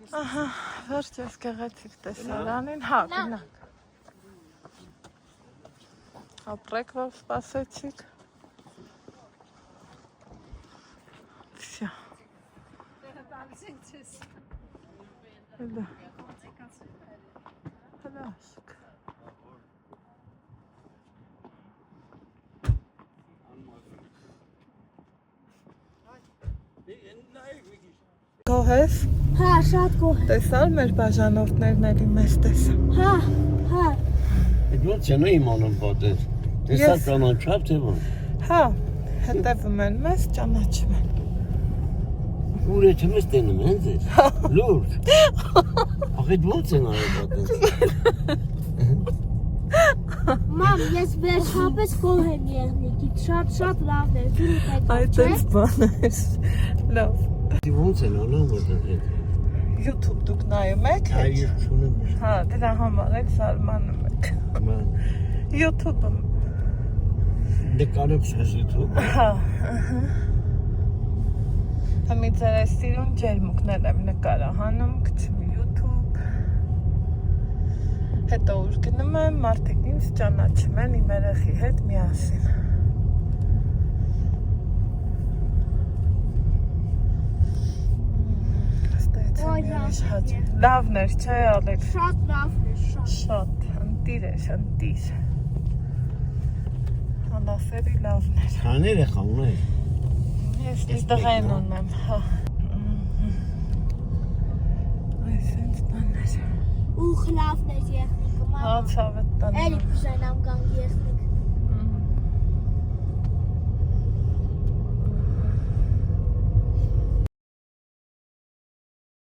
Ահա, վերջ ես գեղեցիկ տեսարանին, հա, գնանք։ Ապրեք, որ սպասեցիք։ Всё. Да. Հլասկ։ Գոհ ես։ Հա, շատ գոհ։ Տեսալ մեր բաժանորդներն էլի մեզ տեսա։ Հա, հա։ Ոնց է նույն իմանալ պատեր։ Տեսա ճանաչավ թե ո՞ն։ Հա, հետևում են մեզ, ճանաչում են։ Ուր է չմես տենում հենց է։ Լուրջ։ Ախետ ոնց են արել պատեր։ Մամ, ես վերջապես գոհ եմ եղնիկից, շատ լավն էր, դու եք։ Այդ էս բան էր։ Լավ։ Ոնց են անում այդտեղ։ YouTube դուք նայում եք։ Այ չունեմ։ Հա, դրա համար էլ զարմանում եք։ YouTube-ը։ Դե կարებს ես YouTube։ Հա, ահա։ Համի ձեր այս սիրուն ջերմուկներ եմ նկարահանում, գցում YouTube։ Հետո ուր գնում եմ, մարդիկ ինձ ճանաչում են իմ երեխի հետ միասին։ Լավն էր, չէ՞ Ալեքս։ Շատ լավն էր, Շատ, ընտիր էր, ընտիր։ Հալասերի լավն էր։ Քան երեխա ունես։ Ես մի տղեն ունեմ, հա։ Այս ինձ բաններ։ Ուխ լավն էր եղնիկը, մամ։ Հա, ցավը տան։ Էլի կուզենամ գանք եղնիկ։